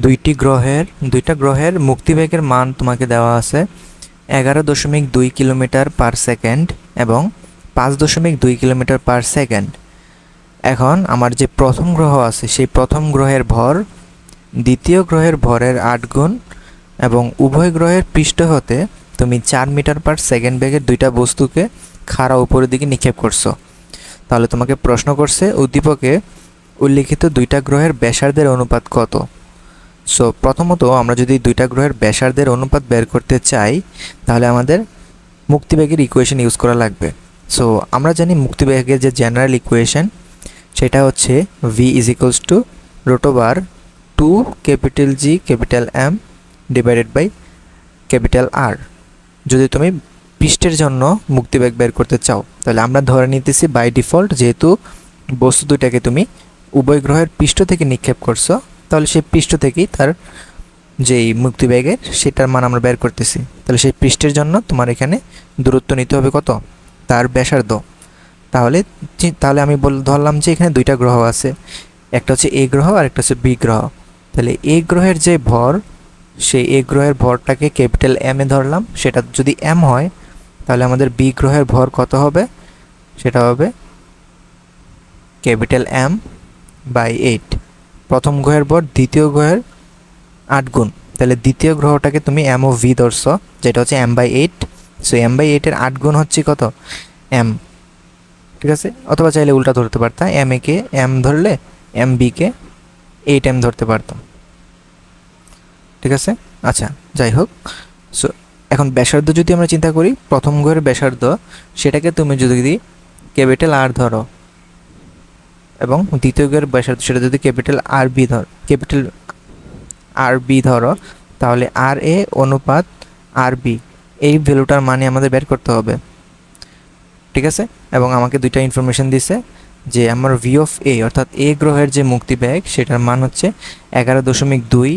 দুইটা গ্রহের মুক্তিবেগের মান তোমাকে দেওয়া আছে 11.2 কিলোমিটার পার সেকেন্ড এবং 5.2 কিলোমিটার পার সেকেন্ড। এখন আমার যে প্রথম গ্রহ আছে সেই প্রথম গ্রহের ভর দ্বিতীয় গ্রহের ভরের 8 গুণ এবং উভয় গ্রহের পৃষ্ঠ হতে তুমি 4 মিটার পার সেকেন্ড বেগের দুইটা বস্তুকে খাড়া উপরের দিকে নিক্ষেপ করছো। তাহলে তোমাকে প্রশ্ন করছে উদ্দীপকে উল্লিখিত দুইটা গ্রহের ব্যাসার্ধের অনুপাত কত। সো প্রথমত আমরা যদি দুইটা গ্রহের ব্যাসার্ধের অনুপাত বের করতে চাই তাহলে আমাদের মুক্তিবেগের ইকুয়েশন ইউজ করা লাগবে। সো আমরা জানি মুক্তিবেগের যে জেনারেল ইকুয়েশন সেটা হচ্ছে v = √2 capital G capital M divided by capital R। যদি তুমি পৃষ্ঠের জন্য মুক্তিবেগ বের করতে চাও তাহলে আমরা ধরে নিতেছি বাই ডিফল্ট যেহেতু বস্তু দুইটাকে তুমি উভয় গ্রহের পৃষ্ঠ থেকে নিক্ষেপ করছো তাহলে সেই পৃষ্ঠ থেকেই তার যেই মুক্তিবেগের সেটার মান আমরা বের করতেছি। তাহলে সেই পৃষ্ঠের জন্য তোমার এখানে দূরত্ব নিতে হবে কত, তার ব্যাসার্ধ। তাহলে আমি ধরলাম যে এখানে দুইটা গ্রহ আছে, একটা হচ্ছে এ গ্রহ আর একটা হচ্ছে বি গ্রহ। তাহলে এ গ্রহের যে ভর সেই এ গ্রহের ভরটাকে ক্যাপিটাল M এ ধরলাম, সেটা যদি M হয় তাহলে আমাদের বি গ্রহের ভর কত হবে, সেটা হবে ক্যাপিটাল M/8। প্রথম গ্রহের ভর দ্বিতীয় গ্রহের 8 গুণ। তাহলে দ্বিতীয় গ্রহটাকে তুমি M/V ধরছো যেটা হচ্ছে M/8। সো M/8 এর 8 গুণ হচ্ছে কত, M। ঠিক আছে, অথবা চাইলে উল্টা ধরতে পারতাম, M এ কে M ধরলে MB কে 8M ধরতে পারতাম। ঠিক আছে, আচ্ছা যাই হোক। সো এখন ব্যাসার্ধ যদি আমরা চিন্তা করি, প্রথম গ্রহের ব্যাসার্ধ সেটাকে তুমি যদি ক্যাপিটাল R ধরো এবং দ্বিতীয় গ্রহের ব্যাসার্ধ সেটা যদি ক্যাপিটাল RB ধরো তাহলে RA অনুপাত RB এই ভ্যালুটার মানে আমাদের বের করতে হবে। ঠিক আছে, এবং আমাকে দুইটা ইনফরমেশন দিছে যে আমার V অফ A অর্থাৎ A গ্রহের যে মুক্তিবেগ সেটার মান হচ্ছে 11.2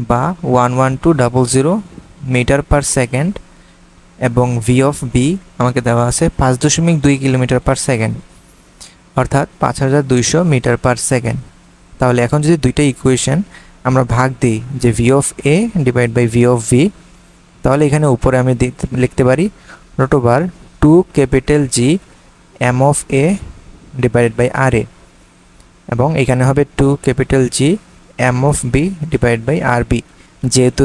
বা 11200 মিটার পার সেকেন্ড এবং V অফ B আমাকে দেওয়া আছে 5.2 কিলোমিটার পার সেকেন্ড অর্থাৎ 5200 মিটার পার সেকেন্ড। তাহলে এখন যদি দুইটা ইকুয়েশন আমরা ভাগ দিই যে V of A divide by V of V, তাহলে এখানে উপরে আমি লিখতে পারি √2 capital G M of A divided by RA এবং এখানে হবে 2 capital G M of B divide by RB। যেহেতু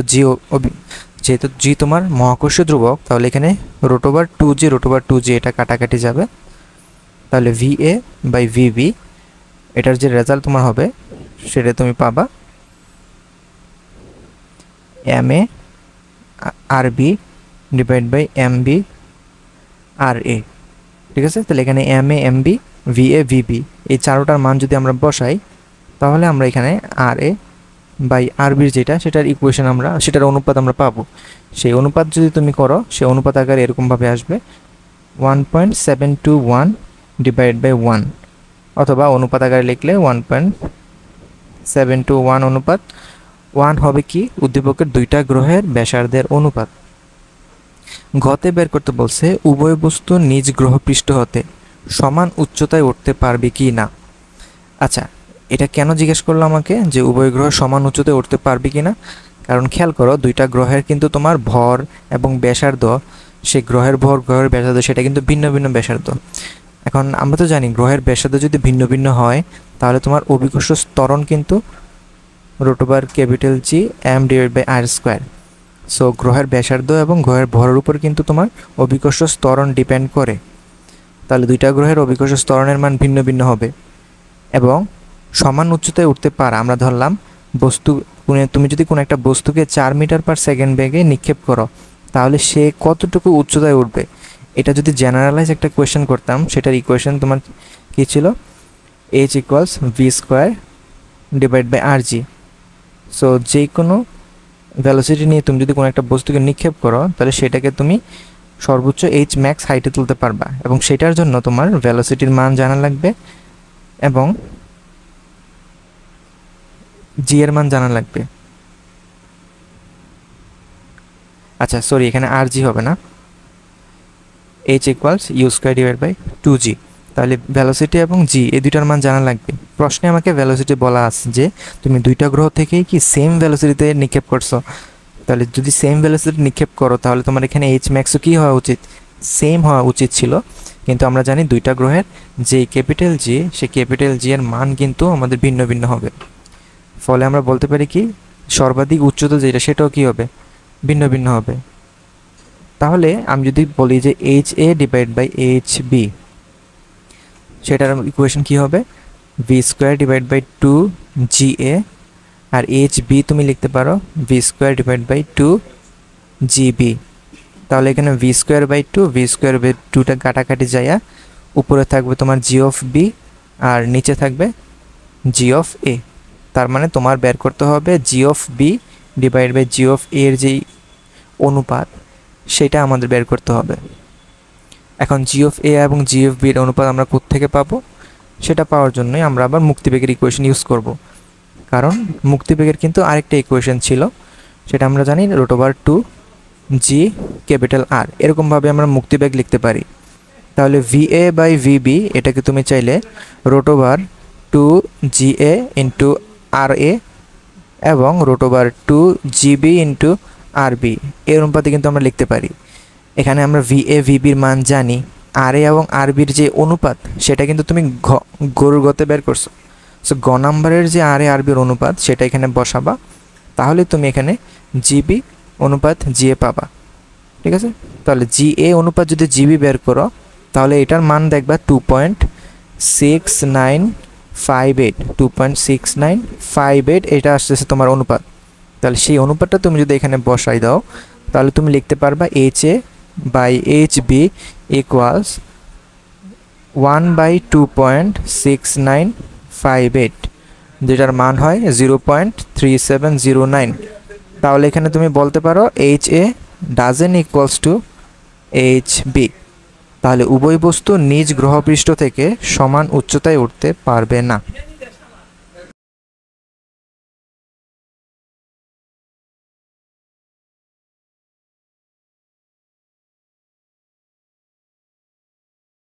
G তোমার মহাকর্ষীয় ধ্রুবক তাহলে এখানে √2G এটা কাটাকাটি যাবে, তাহলে VA বাই VB এটার যে রেজাল্ট তোমার হবে সেটা তুমি পাবা MA RB divide by MB RA। ঠিক আছে, তাহলে এখানে MA MB VA VB এই চারোটার মান যদি আমরা বসাই তাহলে আমরা এখানে RA বাই RBর সেটার ইকুয়েশন সেটার অনুপাত আমরা পাবো। সেই অনুপাত যদি তুমি করো সেই অনুপাত আকারে এরকমভাবে আসবে 1.721 ডিভাইড বাই 1, অথবা অনুপাত আকারে লিখলে 1.721 অনুপাত 1 হবে কি উদ্দীপকের দুইটা গ্রহের ব্যাসার্ধের অনুপাত। ঘতে বের করতে বলছে উভয় বস্তু নিজ গ্রহ পৃষ্ঠ হতে সমান উচ্চতায় উঠতে পারবে কি না। আচ্ছা, এটা কেন জিজ্ঞেস করলো আমাকে যে উভয় গ্রহ সমান উচ্চতায় উঠতে পারবে কি না, কারণ খেয়াল করো দুইটা গ্রহের কিন্তু তোমার ভর এবং ব্যাসার্ধ, সেই গ্রহের ভর গ্রহের ব্যাসার্ধ সেটা কিন্তু ভিন্ন ভিন্ন ব্যাসার্ধ। এখন আমরা তো জানি গ্রহের ব্যাসার্ধ যদি ভিন্ন ভিন্ন হয় তাহলে তোমার অভিকর্ষ ত্বরণ কিন্তু √G M divide by R²। So গ্রহের ব্যাসার্ধ এবং গ্রহের ভরের উপর কিন্তু তোমার অভিকর্ষ ত্বরণ ডিপেন্ড করে। তাহলে দুইটা গ্রহের অভিকর্ষ ত্বরণের মান ভিন্ন ভিন্ন হবে এবং সমান উচ্চতায় উঠতে পারা আমরা ধরলাম তুমি যদি কোনো একটা বস্তুকে 4 মিটার পার সেকেন্ড বেগে নিক্ষেপ করো তাহলে সে কতটুকু উচ্চতায় উঠবে। এটা যদি জেনারেলাইজ একটা কোয়েশ্চেন করতাম সেটার ইকুয়েশন তোমার কী ছিল, H = v² divide by RG। So যে কোনো ভ্যালোসিটি নিয়ে তুমি যদি কোনো একটা বস্তুকে নিক্ষেপ করো তাহলে সেটাকে তুমি সর্বোচ্চ H ম্যাক্স হাইটে তুলতে পারবা এবং সেটার জন্য তোমার ভ্যালোসিটির মান জানা লাগবে এবং G এর মান জানা লাগবে। আচ্ছা সরি, এখানে RG হবে না, H = u² divide by 2G। তাহলে ভেলোসিটি এবং জি এই দুইটার মান জানা লাগবে। প্রশ্নে আমাকে ভেলোসিটি বলা আছে যে তুমি দুইটা গ্রহ থেকেই কি সেম ভেলোসিটিতে নিক্ষেপ করছো। তাহলে যদি সেম ভেলোসিটি নিক্ষেপ করো তাহলে তোমার এখানে এইচ ম্যাক্সও কী হওয়া উচিত, সেম হওয়া উচিত ছিল। কিন্তু আমরা জানি দুইটা গ্রহের যে ক্যাপিটাল জি, সেই ক্যাপিটাল জি এর মান কিন্তু আমাদের ভিন্ন ভিন্ন হবে। ফলে আমরা বলতে পারি কি সর্বাধিক উচ্চতা যেটা সেটাও কী হবে, ভিন্ন ভিন্ন হবে। তাহলে আমি যদি বলি যে H A divide by H B, সেটার ইকুয়েশন কী হবে, V square divide by 2 G A, আর এইচ বি তুমি লিখতে পারো V square divide by 2 G B. তাহলে এখানে V square by 2, V square by 2টা কাটাকাটি যাইয়া উপরে থাকবে তোমার জি অফ বি আর নিচে থাকবে জি অফ এ। তার মানে তোমার বের করতে হবে G of B divide by G of এর যেই অনুপাত সেটা আমাদের বের করতে হবে। এখন জি অফ এ এবং জি অফ বির অনুপাত আমরা কোত্থেকে পাবো, সেটা পাওয়ার জন্যই আমরা আবার মুক্তিবেগের ইকুয়েশন ইউজ করব। কারণ মুক্তিবেগের কিন্তু আরেকটা ইকুয়েশন ছিল, সেটা আমরা জানি √2 জি ক্যাপিটাল আর, এরকমভাবে আমরা মুক্তিবেগ লিখতে পারি। তাহলে ভি এ বাই ভিবি এটাকে তুমি চাইলে √2 জি এ ইন্টু আর এ এবং √2 জিবি ইন্টু আর বি এর অনুপাতে কিন্তু আমরা লিখতে পারি। এখানে আমরা ভি এ ভিবির মান জানি, আর এ এবং আর বির যে অনুপাত সেটা কিন্তু তুমি গরুর গতে বের করছো। সো গ নাম্বারের যে আর এ আর বির অনুপাত সেটা এখানে বসাবা, তাহলে তুমি এখানে জিবি অনুপাত জি এ পাবা। ঠিক আছে, তাহলে জি এ অনুপাত যদি জিবি বের করো তাহলে এটার মান দেখবা 2.6958, 2.6958 এটা আসতেছে তোমার অনুপাত। তাহলে সেই অনুপাতটা তুমি যদি এখানে বসাই দাও তাহলে তুমি লিখতে পারবা H A by H B equals 1/2.6958, যেটার মান হয় 0.3709। তাহলে এখানে তুমি বলতে পারো H A doesn't equals to H B. তাহলে উভয় বস্তু নিজ গ্রহপৃষ্ঠ থেকে সমান উচ্চতায় উঠতে পারবে না।